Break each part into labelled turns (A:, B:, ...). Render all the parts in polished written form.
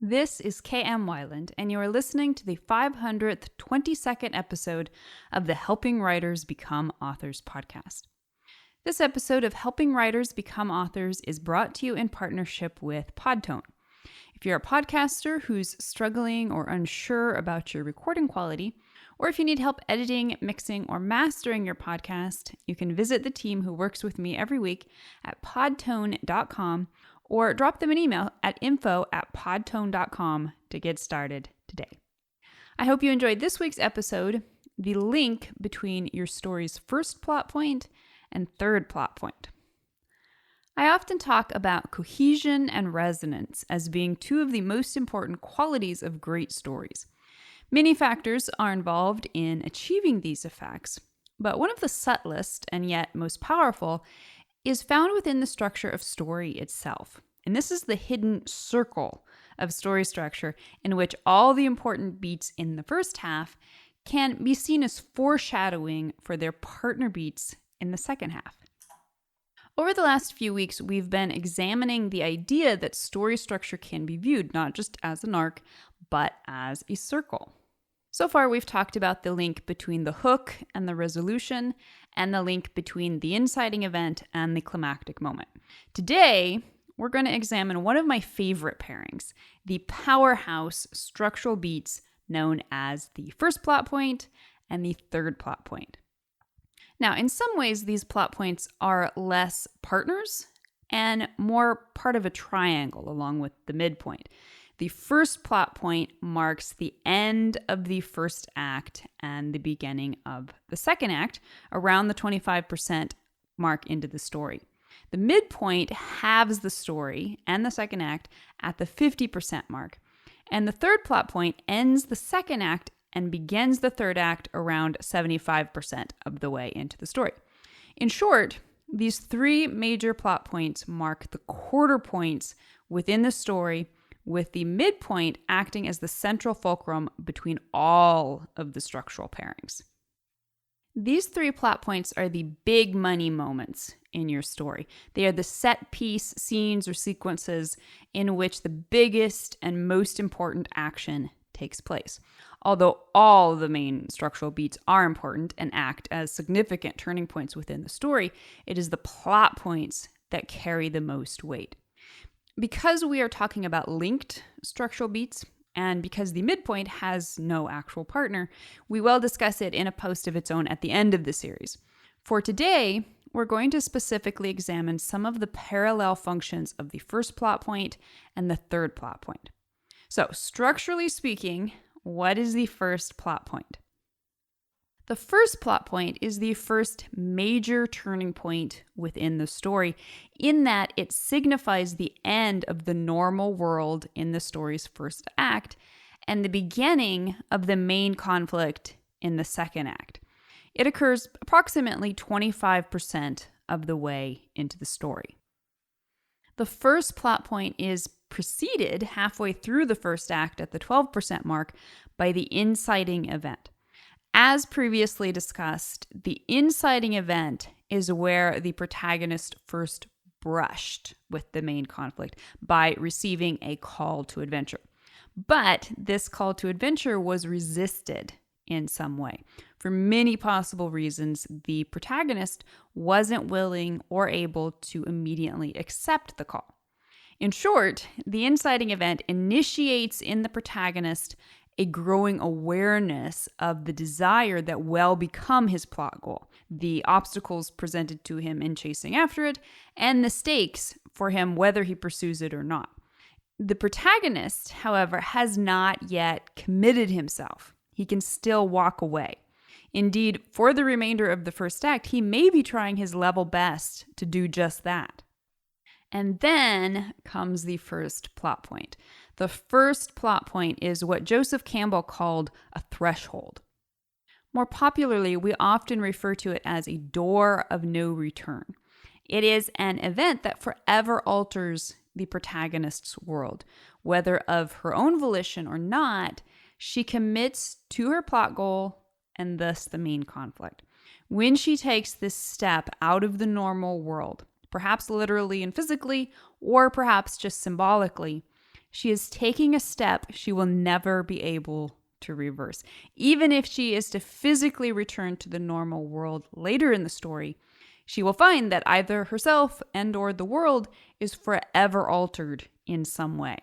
A: This is KM Wyland, and you are listening to the 500th 22nd episode of the Helping Writers Become Authors podcast. This episode of Helping Writers Become Authors is brought to you in partnership with Podtone. If you're a podcaster who's struggling or unsure about your recording quality, or if you need help editing, mixing, or mastering your podcast, you can visit the team who works with me every week at podtone.com or drop them an email at info@podtone.com to get started today. I hope you enjoyed this week's episode, the link between your story's first plot point and third plot point. I often talk about cohesion and resonance as being two of the most important qualities of great stories. Many factors are involved in achieving these effects, but one of the subtlest and yet most powerful is found within the structure of story itself. And this is the hidden circle of story structure in which all the important beats in the first half can be seen as foreshadowing for their partner beats in the second half. Over the last few weeks, we've been examining the idea that story structure can be viewed not just as an arc, but as a circle. So far, we've talked about the link between the hook and the resolution, and the link between the inciting event and the climactic moment. Today, we're going to examine one of my favorite pairings, the powerhouse structural beats known as the first plot point and the third plot point. Now, in some ways, these plot points are less partners and more part of a triangle along with the midpoint. The first plot point marks the end of the first act and the beginning of the second act, around the 25% mark into the story. The midpoint halves the story and the second act at the 50% mark, and the third plot point ends the second act and begins the third act around 75% of the way into the story. In short, these three major plot points mark the quarter points within the story, with the midpoint acting as the central fulcrum between all of the structural pairings. These three plot points are the big money moments in your story. They are the set piece scenes or sequences in which the biggest and most important action takes place. Although all the main structural beats are important and act as significant turning points within the story, it is the plot points that carry the most weight. Because we are talking about linked structural beats, and because the midpoint has no actual partner, we will discuss it in a post of its own at the end of the series. For today, we're going to specifically examine some of the parallel functions of the first plot point and the third plot point. So, structurally speaking, what is the first plot point? The first plot point is the first major turning point within the story, in that it signifies the end of the normal world in the story's first act and the beginning of the main conflict in the second act. It occurs approximately 25% of the way into the story. The first plot point is preceded halfway through the first act at the 12% mark by the inciting event. As previously discussed, the inciting event is where the protagonist first brushed with the main conflict by receiving a call to adventure. But this call to adventure was resisted in some way. For many possible reasons, the protagonist wasn't willing or able to immediately accept the call. In short, the inciting event initiates in the protagonist a growing awareness of the desire that will become his plot goal, the obstacles presented to him in chasing after it, and the stakes for him whether he pursues it or not. The protagonist, however, has not yet committed himself. He can still walk away. Indeed, for the remainder of the first act, he may be trying his level best to do just that. And then comes the first plot point. The first plot point is what Joseph Campbell called a threshold. More popularly, we often refer to it as a door of no return. It is an event that forever alters the protagonist's world. Whether of her own volition or not, she commits to her plot goal and thus the main conflict. When she takes this step out of the normal world, perhaps literally and physically, or perhaps just symbolically, she is taking a step she will never be able to reverse. Even if she is to physically return to the normal world later in the story, she will find that either herself and or the world is forever altered in some way.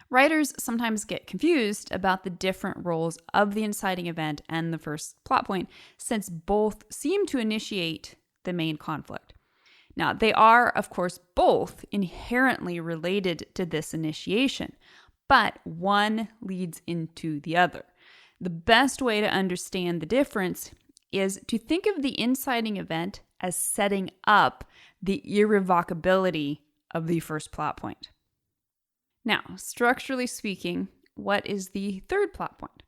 A: Writers sometimes get confused about the different roles of the inciting event and the first plot point, since both seem to initiate the main conflict. Now, they are, of course, both inherently related to this initiation, but one leads into the other. The best way to understand the difference is to think of the inciting event as setting up the irrevocability of the first plot point. Now, structurally speaking, what is the third plot point?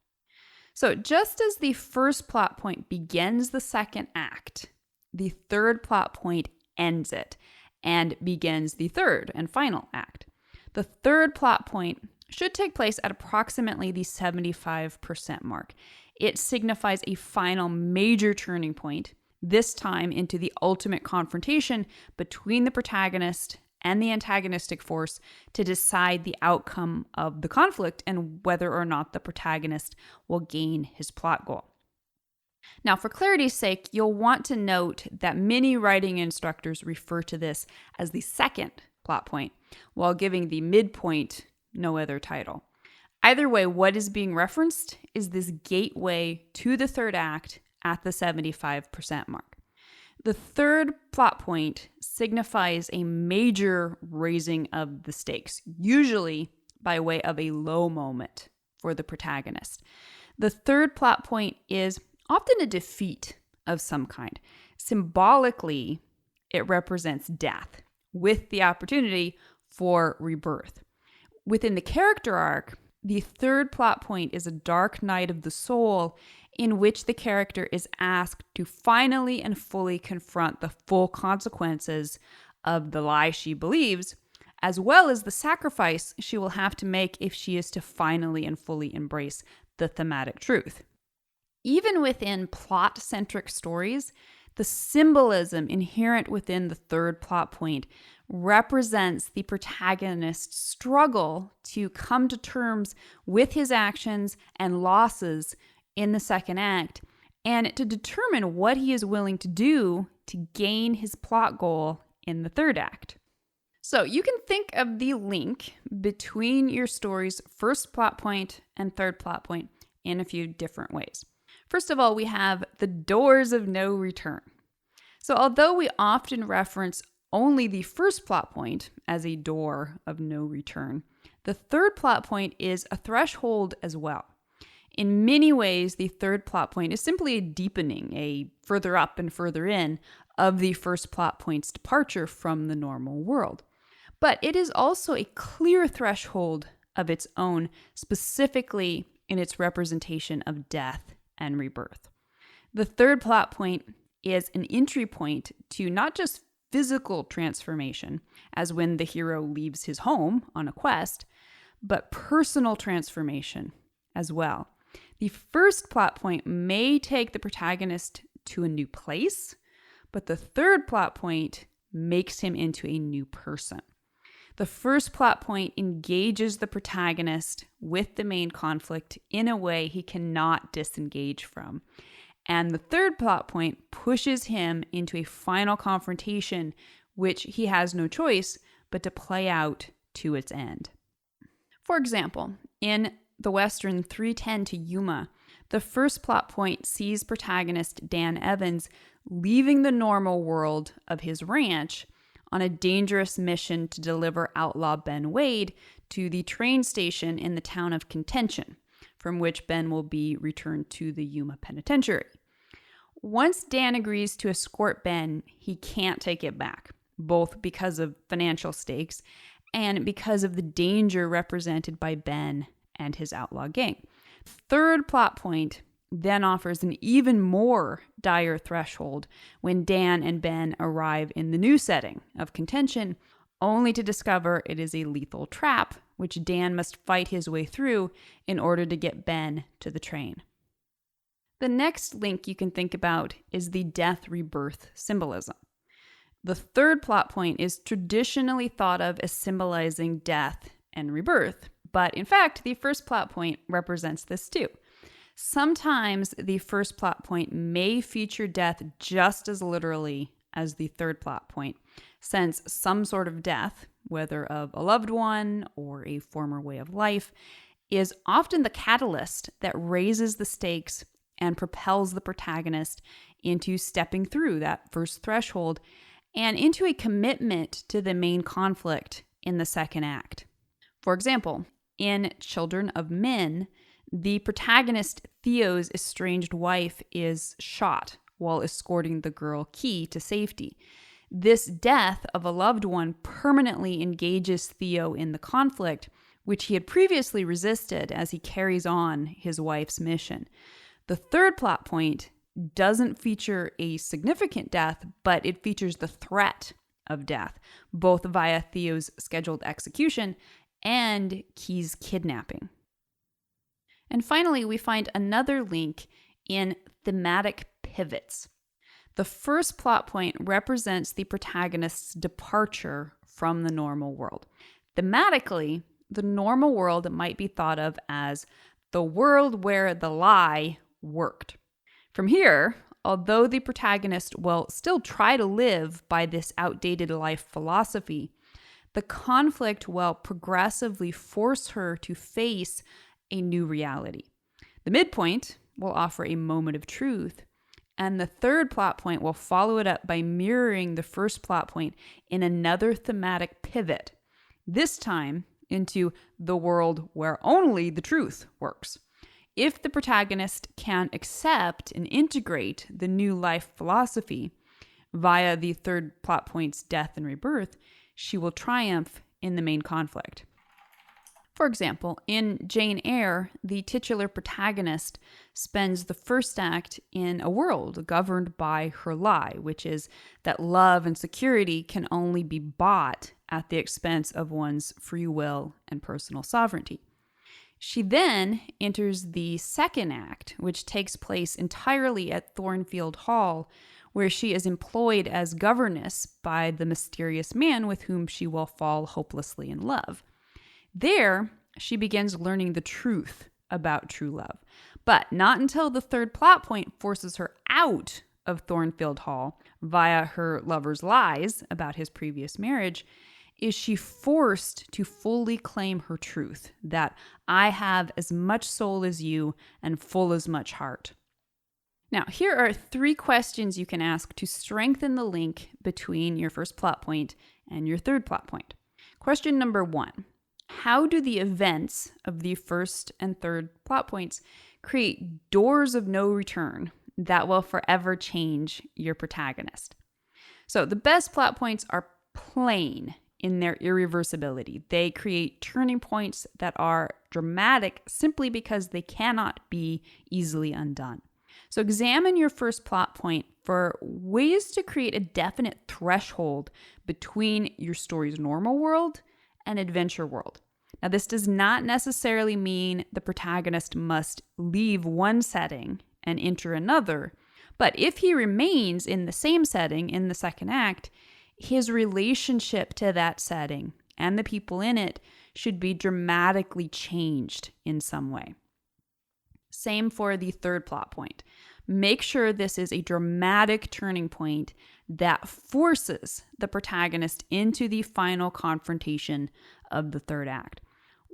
A: So just as the first plot point begins the second act, the third plot point ends it and begins the third and final act. The third plot point should take place at approximately the 75% mark. It signifies a final major turning point, this time into the ultimate confrontation between the protagonist and the antagonistic force to decide the outcome of the conflict and whether or not the protagonist will gain his plot goal. Now, for clarity's sake, you'll want to note that many writing instructors refer to this as the second plot point, while giving the midpoint no other title. Either way, what is being referenced is this gateway to the third act at the 75% mark. The third plot point signifies a major raising of the stakes, usually by way of a low moment for the protagonist. The third plot point is often a defeat of some kind. Symbolically, it represents death with the opportunity for rebirth. Within the character arc, the third plot point is a dark night of the soul in which the character is asked to finally and fully confront the full consequences of the lie she believes, as well as the sacrifice she will have to make if she is to finally and fully embrace the thematic truth. Even within plot-centric stories, the symbolism inherent within the third plot point represents the protagonist's struggle to come to terms with his actions and losses in the second act, and to determine what he is willing to do to gain his plot goal in the third act. So you can think of the link between your story's first plot point and third plot point in a few different ways. First of all, we have the doors of no return. So although we often reference only the first plot point as a door of no return, the third plot point is a threshold as well. In many ways, the third plot point is simply a deepening, a further up and further in of the first plot point's departure from the normal world. But it is also a clear threshold of its own, specifically in its representation of death and rebirth. The third plot point is an entry point to not just physical transformation, as when the hero leaves his home on a quest, but personal transformation as well. The first plot point may take the protagonist to a new place, but the third plot point makes him into a new person. The first plot point engages the protagonist with the main conflict in a way he cannot disengage from. And the third plot point pushes him into a final confrontation, which he has no choice but to play out to its end. For example, in the Western 3:10 to Yuma, the first plot point sees protagonist Dan Evans leaving the normal world of his ranch on a dangerous mission to deliver outlaw Ben Wade to the train station in the town of Contention, from which Ben will be returned to the Yuma Penitentiary. Once Dan agrees to escort Ben, he can't take it back, both because of financial stakes and because of the danger represented by Ben and his outlaw gang. Third plot point then offers an even more dire threshold when Dan and Ben arrive in the new setting of Contention, only to discover it is a lethal trap, which Dan must fight his way through in order to get Ben to the train. The next link you can think about is the death-rebirth symbolism. The third plot point is traditionally thought of as symbolizing death and rebirth. But in fact, the first plot point represents this too. Sometimes the first plot point may feature death just as literally as the third plot point, since some sort of death, whether of a loved one or a former way of life, is often the catalyst that raises the stakes and propels the protagonist into stepping through that first threshold and into a commitment to the main conflict in the second act. For example, in Children of Men, the protagonist Theo's estranged wife is shot while escorting the girl Key to safety. This death of a loved one permanently engages Theo in the conflict, which he had previously resisted as he carries on his wife's mission. The third plot point doesn't feature a significant death, but it features the threat of death, both via Theo's scheduled execution and Key's kidnapping. And finally, we find another link in thematic pivots. The first plot point represents the protagonist's departure from the normal world. Thematically, the normal world might be thought of as the world where the lie worked. From here, although the protagonist will still try to live by this outdated life philosophy, the conflict will progressively force her to face a new reality. The midpoint will offer a moment of truth, and the third plot point will follow it up by mirroring the first plot point in another thematic pivot, this time into the world where only the truth works. If the protagonist can accept and integrate the new life philosophy via the third plot point's death and rebirth, she will triumph in the main conflict. For example, in Jane Eyre, the titular protagonist spends the first act in a world governed by her lie, which is that love and security can only be bought at the expense of one's free will and personal sovereignty. She then enters the second act, which takes place entirely at Thornfield Hall, where she is employed as governess by the mysterious man with whom she will fall hopelessly in love. There, she begins learning the truth about true love, but not until the third plot point forces her out of Thornfield Hall via her lover's lies about his previous marriage is she forced to fully claim her truth, that I have as much soul as you and full as much heart. Now, here are 3 questions you can ask to strengthen the link between your first plot point and your third plot point. Question number 1. How do the events of the first and third plot points create doors of no return that will forever change your protagonist? So the best plot points are plain in their irreversibility. They create turning points that are dramatic simply because they cannot be easily undone. So examine your first plot point for ways to create a definite threshold between your story's normal world and adventure world. Now, this does not necessarily mean the protagonist must leave one setting and enter another, but if he remains in the same setting in the second act, his relationship to that setting and the people in it should be dramatically changed in some way. Same for the third plot point. Make sure this is a dramatic turning point that forces the protagonist into the final confrontation of the third act.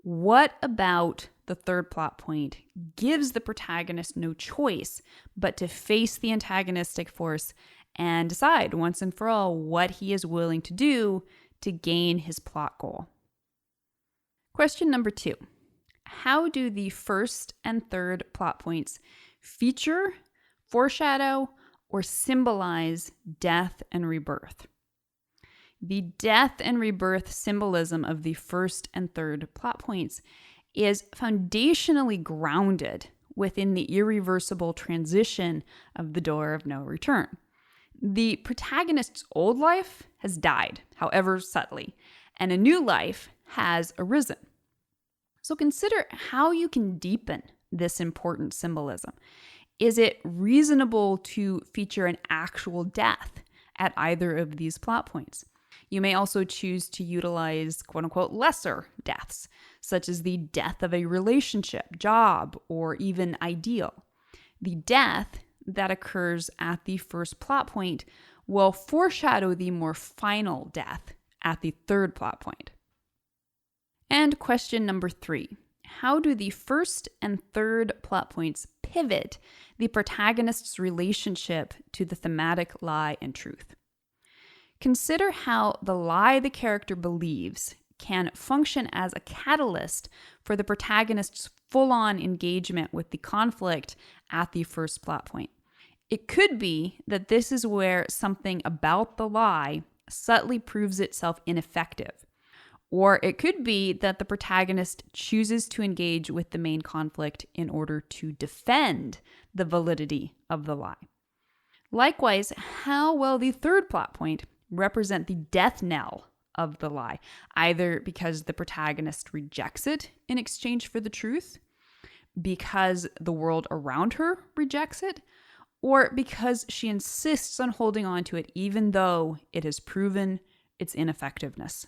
A: What about the third plot point gives the protagonist no choice but to face the antagonistic force and decide once and for all what he is willing to do to gain his plot goal? Question number 2. How do the first and third plot points feature, foreshadow, or symbolize death and rebirth? The death and rebirth symbolism of the first and third plot points is foundationally grounded within the irreversible transition of the door of no return. The protagonist's old life has died, however subtly, and a new life has arisen. So consider how you can deepen this important symbolism. Is it reasonable to feature an actual death at either of these plot points? You may also choose to utilize quote unquote lesser deaths, such as the death of a relationship, job, or even ideal. The death that occurs at the first plot point will foreshadow the more final death at the third plot point. And question number 3. How do the first and third plot points pivot the protagonist's relationship to the thematic lie and truth? Consider how the lie the character believes can function as a catalyst for the protagonist's full-on engagement with the conflict at the first plot point. It could be that this is where something about the lie subtly proves itself ineffective. Or it could be that the protagonist chooses to engage with the main conflict in order to defend the validity of the lie. Likewise, how will the third plot point represent the death knell of the lie, either because the protagonist rejects it in exchange for the truth, because the world around her rejects it, or because she insists on holding on to it even though it has proven its ineffectiveness.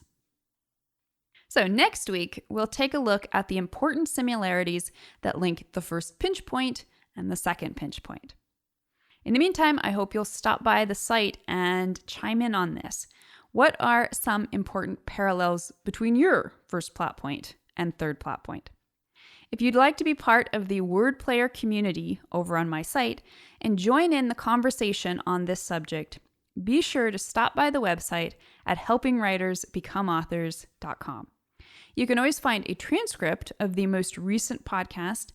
A: So next week, we'll take a look at the important similarities that link the first pinch point and the second pinch point. In the meantime, I hope you'll stop by the site and chime in on this. What are some important parallels between your first plot point and third plot point? If you'd like to be part of the word player community over on my site and join in the conversation on this subject, be sure to stop by the website at helpingwritersbecomeauthors.com. You can always find a transcript of the most recent podcast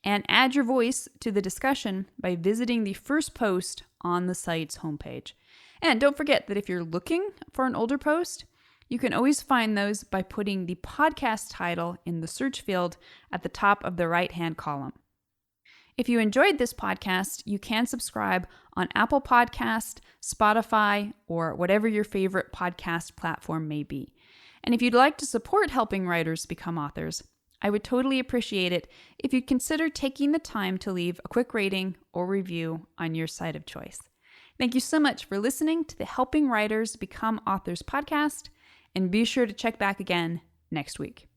A: and add your voice to the discussion by visiting the first post on the site's homepage. And don't forget that if you're looking for an older post, you can always find those by putting the podcast title in the search field at the top of the right-hand column. If you enjoyed this podcast, you can subscribe on Apple Podcast, Spotify, or whatever your favorite podcast platform may be. And if you'd like to support helping writers become authors, I would totally appreciate it if you'd consider taking the time to leave a quick rating or review on your site of choice. Thank you so much for listening to the Helping Writers Become Authors podcast, and be sure to check back again next week.